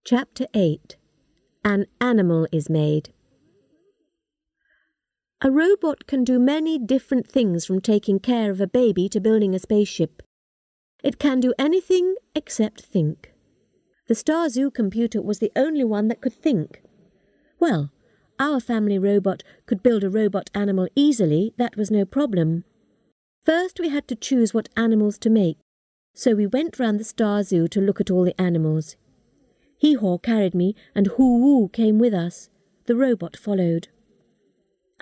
Chapter 8. An Animal is Made. A robot can do many different things, from taking care of a baby to building a spaceship. It can do anything except think. The Thestarzoo computer was the only one that could think. Well, our family robot could build a robot animal easily. That was no problem. First we had to choose what animals to make, so we went round the Thestarzoo to look at all the animals. Hee-Haw carried me and Hoo-Woo came with us. The robot followed.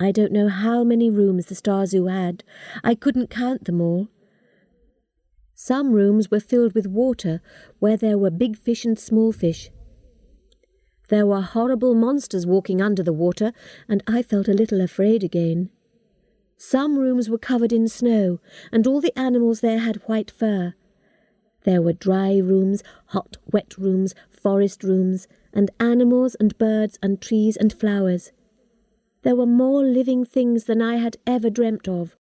I don't know how many rooms the Thestarzoo had. I couldn't count them all. Some rooms were filled with water, where there were big fish and small fish. There were horrible monsters walking under the water, and I felt a little afraid again. Some rooms were covered in snow, and all the animals there had white fur. There were dry rooms, hot, wet rooms, forest rooms, and animals and birds and trees and flowers. There were more living things than I had ever dreamt of.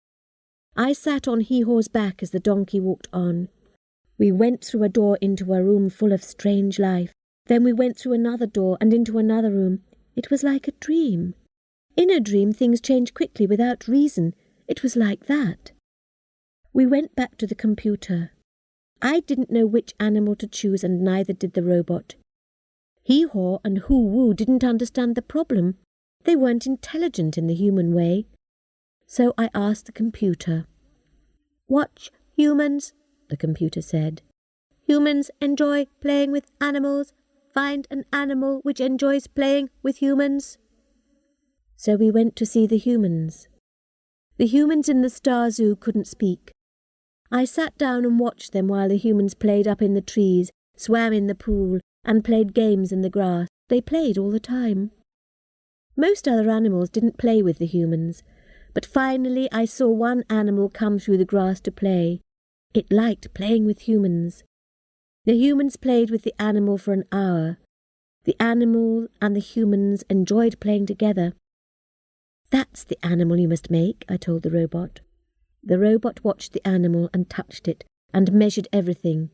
I sat on Hee-Haw's back as the donkey walked on. We went through a door into a room full of strange life. Then we went through another door and into another room. It was like a dream. In a dream, things change quickly without reason. It was like that. We went back to the computer. I didn't know which animal to choose, and neither did the robot. Hee-Haw and Hoo-Woo didn't understand the problem. They weren't intelligent in the human way. So I asked the computer. "Watch humans," the computer said. "Humans enjoy playing with animals. Find an animal which enjoys playing with humans." So we went to see the humans. The humans in the Thestarzoo couldn't speak. I sat down and watched them while the humans played up in the trees, swam in the pool, and played games in the grass. They played all the time. Most other animals didn't play with the humans, but finally I saw one animal come through the grass to play. It liked playing with humans. The humans played with the animal for an hour. The animal and the humans enjoyed playing together. "That's the animal you must make," I told the robot. The robot watched the animal and touched it and measured everything.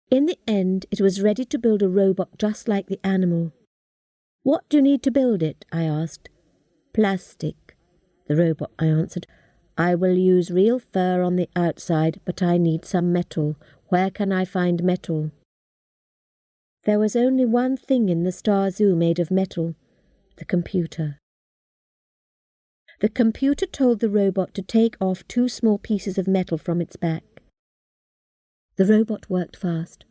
In the end, it was ready to build a robot just like the animal. "What do you need to build it?" I asked. "Plastic," the robot answered. "I will use real fur on the outside, but I need some metal. Where can I find metal?" There was only one thing in the Thestarzoo made of metal: the computer. The computer told the robot to take off 2 small pieces of metal from its back. The robot worked fast.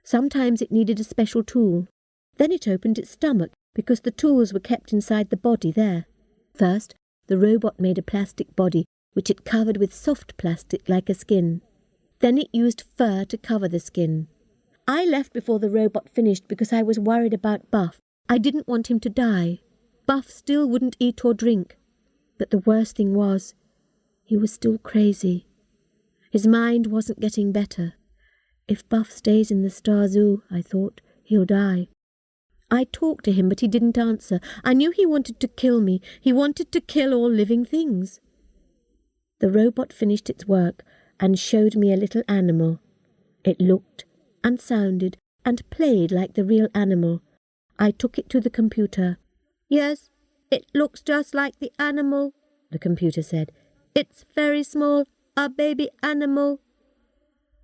Sometimes it needed a special tool. Then it opened its stomach, because the tools were kept inside the body there. First, the robot made a plastic body, which it covered with soft plastic like a skin. Then it used fur to cover the skin. I left before the robot finished because I was worried about Buff. I didn't want him to die. Buff still wouldn't eat or drink. But the worst thing was, he was still crazy. His mind wasn't getting better. If Buff stays in the Thestarzoo, I thought, he'll die. I talked to him, but he didn't answer. I knew he wanted to kill me. He wanted to kill all living things. The robot finished its work and showed me a little animal. It looked and sounded and played like the real animal. I took it to the computer. "Yes, it looks just like the animal," the computer said. "It's very small, a baby animal."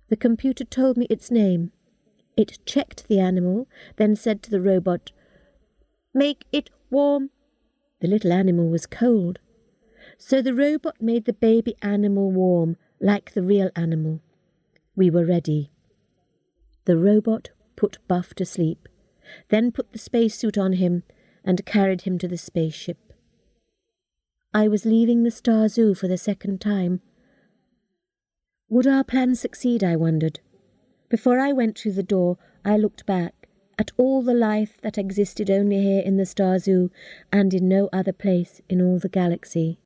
The computer told me its name. It checked the animal, then said to the robot, "Make it warm." The little animal was cold. So the robot made the baby animal warm, like the real animal. We were ready. The robot put Buff to sleep, then put the spacesuit on him and carried him to the spaceship. I was leaving the Thestarzoo for the second time. Would our plan succeed, I wondered. Before I went through the door, I looked back at all the life that existed only here in the Thestarzoo and in no other place in all the galaxy.